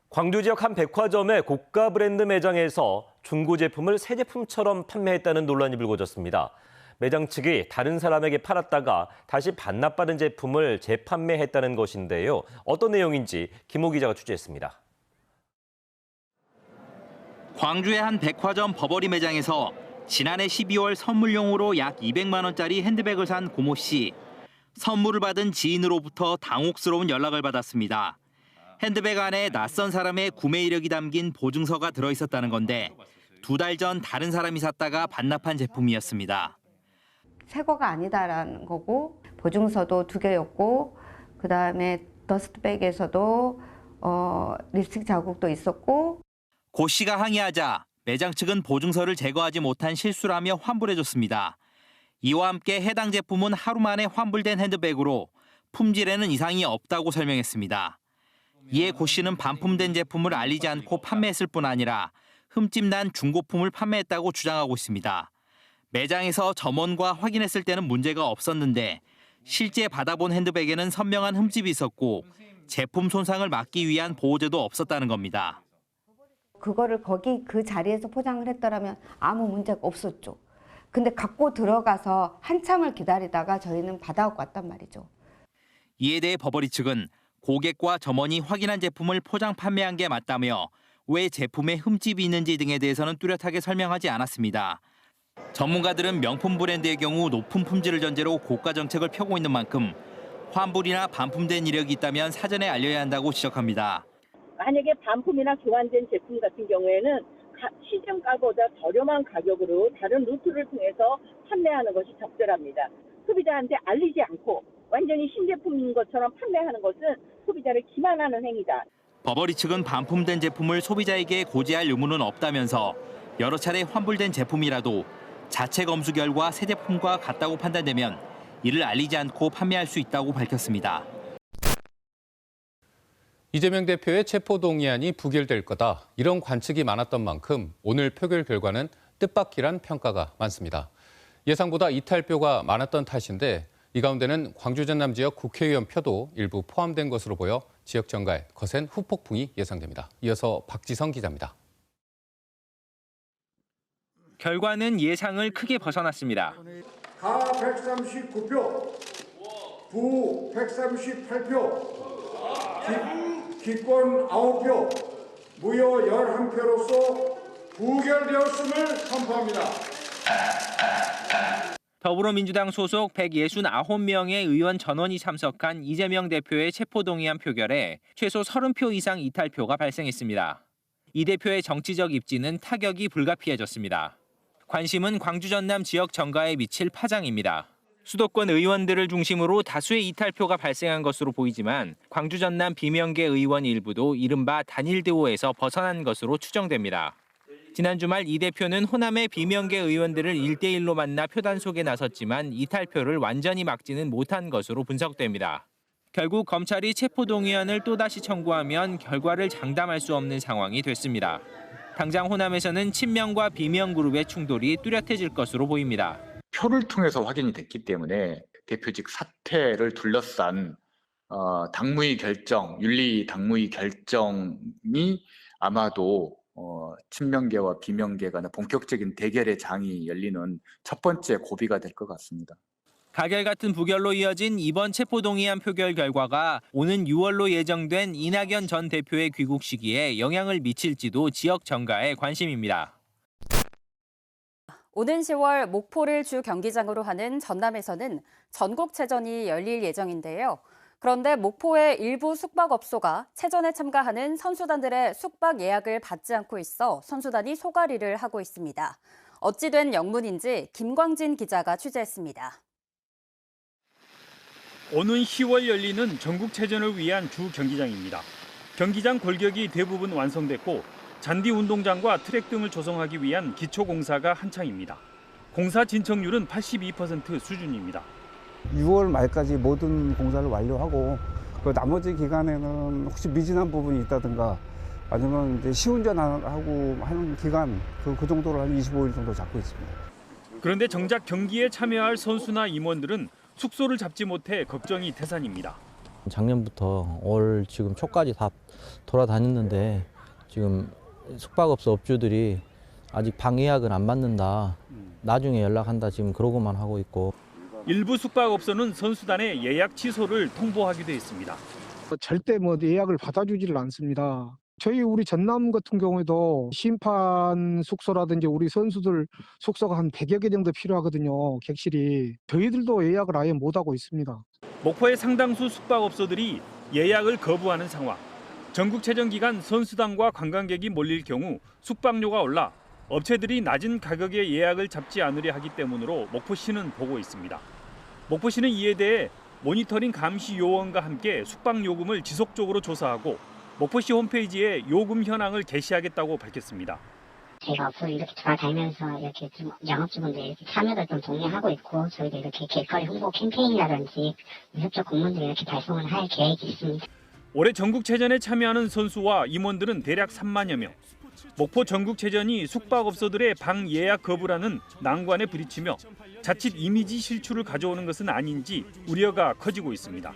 광주 지역 한 백화점의 고가 브랜드 매장에서 중고 제품을 새 제품처럼 판매했다는 논란이 불거졌습니다. 매장 측이 다른 사람에게 팔았다가 다시 반납받은 제품을 재판매했다는 것인데요. 어떤 내용인지 김호 기자가 취재했습니다. 광주의 한 백화점 버버리 매장에서 지난해 12월 선물용으로 약 200만 원짜리 핸드백을 산 고모 씨. 선물을 받은 지인으로부터 당혹스러운 연락을 받았습니다. 핸드백 안에 낯선 사람의 구매 이력이 담긴 보증서가 들어있었다는 건데 2달 전 다른 사람이 샀다가 반납한 제품이었습니다. 새 거가 아니다라는 거고 보증서도 2개였고 그다음에 더스트백에서도 립스틱 자국도 있었고. 고 씨가 항의하자 매장 측은 보증서를 제거하지 못한 실수라며 환불해줬습니다. 이와 함께 해당 제품은 하루 만에 환불된 핸드백으로 품질에는 이상이 없다고 설명했습니다. 이에 고 씨는 반품된 제품을 알리지 않고 판매했을 뿐 아니라 흠집난 중고품을 판매했다고 주장하고 있습니다. 매장에서 점원과 확인했을 때는 문제가 없었는데 실제 받아본 핸드백에는 선명한 흠집이 있었고 제품 손상을 막기 위한 보호제도 없었다는 겁니다. 그거를 거기 그 자리에서 포장을 했더라면 아무 문제가 없었죠. 근데 갖고 들어가서 한참을 기다리다가 저희는 받아갖고 왔단 말이죠. 이에 대해 버버리 측은 고객과 점원이 확인한 제품을 포장 판매한 게 맞다며 왜 제품에 흠집이 있는지 등에 대해서는 뚜렷하게 설명하지 않았습니다. 전문가들은 명품 브랜드의 경우 높은 품질을 전제로 고가 정책을 펴고 있는 만큼 환불이나 반품된 이력이 있다면 사전에 알려야 한다고 지적합니다. 만약에 반품이나 교환된 제품 같은 경우에는 시중가보다 저렴한 가격으로 다른 루트를 통해서 판매하는 것이 적절합니다. 소비자한테 알리지 않고 완전히 신제품인 것처럼 판매하는 것은 소비자를 기만하는 행위다. 버버리 측은 반품된 제품을 소비자에게 고지할 의무는 없다면서 여러 차례 환불된 제품이라도 자체 검수 결과 새 제품과 같다고 판단되면 이를 알리지 않고 판매할 수 있다고 밝혔습니다. 이재명 대표의 체포동의안이 부결될 거다. 이런 관측이 많았던 만큼 오늘 표결 결과는 뜻밖이란 평가가 많습니다. 예상보다 이탈표가 많았던 탓인데 이 가운데는 광주 전남 지역 국회의원 표도 일부 포함된 것으로 보여 지역 정가에 거센 후폭풍이 예상됩니다. 이어서 박지성 기자입니다. 결과는 예상을 크게 벗어났습니다. 가 139표, 부 138표, 기권 9표, 무효 11표로서 부결되었음을 선포합니다. 더불어민주당 소속 169명의 의원 전원이 참석한 이재명 대표의 체포동의안 표결에 최소 30표 이상 이탈표가 발생했습니다. 이 대표의 정치적 입지는 타격이 불가피해졌습니다. 관심은 광주 전남 지역 정가에 미칠 파장입니다. 수도권 의원들을 중심으로 다수의 이탈표가 발생한 것으로 보이지만 광주 전남 비명계 의원 일부도 이른바 단일 대오에서 벗어난 것으로 추정됩니다. 지난 주말 이 대표는 호남의 비명계 의원들을 1대1로 만나 표단속에 나섰지만 이탈표를 완전히 막지는 못한 것으로 분석됩니다. 결국 검찰이 체포동의안을 또다시 청구하면 결과를 장담할 수 없는 상황이 됐습니다. 당장 호남에서는 친명과 비명 그룹의 충돌이 뚜렷해질 것으로 보입니다. 표를 통해서 확인이 됐기 때문에 대표직 사퇴를 둘러싼 당무위 결정, 윤리 당무위 결정이 아마도 친명계와 비명계 간의 본격적인 대결의 장이 열리는 첫 번째 고비가 될 것 같습니다. 가결 같은 부결로 이어진 이번 체포동의안 표결 결과가 오는 6월로 예정된 이낙연 전 대표의 귀국 시기에 영향을 미칠지도 지역 정가에 관심입니다. 오는 10월 목포를 주 경기장으로 하는 전남에서는 전국체전이 열릴 예정인데요. 그런데 목포의 일부 숙박업소가 체전에 참가하는 선수단들의 숙박 예약을 받지 않고 있어 선수단이 소가리를 하고 있습니다. 어찌 된 영문인지 김광진 기자가 취재했습니다. 오는 10월 열리는 전국체전을 위한 주 경기장입니다. 경기장 골격이 대부분 완성됐고 잔디 운동장과 트랙 등을 조성하기 위한 기초 공사가 한창입니다. 공사 진척률은 82% 수준입니다. 6월 말까지 모든 공사를 완료하고 그 나머지 기간에는 혹시 미진한 부분이 있다든가 아니면 이제 시운전하고 하는 기간 그 정도로 한 25일 정도 잡고 있습니다. 그런데 정작 경기에 참여할 선수나 임원들은 숙소를 잡지 못해 걱정이 태산입니다. 작년부터 올 지금 초까지 다 돌아다녔는데 지금 숙박업소 업주들이 아직 방 예약은 안 받는다. 나중에 연락한다. 지금 그러고만 하고 있고. 일부 숙박업소는 선수단의 예약 취소를 통보하기도 했습니다. 절대 예약을 받아주지를 않습니다. 우리 전남 같은 경우에도 심판 숙소라든지 우리 선수들 숙소가 한 100여 개 정도 필요하거든요. 객실이. 저희들도 예약을 아예 못하고 있습니다. 목포의 상당수 숙박업소들이 예약을 거부하는 상황. 전국체전 기간 선수단과 관광객이 몰릴 경우 숙박료가 올라 업체들이 낮은 가격의 예약을 잡지 않으려 하기 때문으로 목포시는 보고 있습니다. 목포시는 이에 대해 모니터링 감시 요원과 함께 숙박 요금을 지속적으로 조사하고 목포시 홈페이지에 요금 현황을 게시하겠다고 밝혔습니다. 저희가 앞으로 이렇게 돌아다니면서 이렇게 좀 영업주분들 이렇게 참여도 좀 독려하고 있고 저희도 이렇게 길거리 홍보 캠페인이라든지 협조 공문들 이렇게 발송을 할 계획이 있습니다. 올해 전국체전에 참여하는 선수와 임원들은 대략 3만여 명. 목포 전국체전이 숙박업소들의 방 예약 거부라는 난관에 부딪히며 자칫 이미지 실추를 가져오는 것은 아닌지 우려가 커지고 있습니다.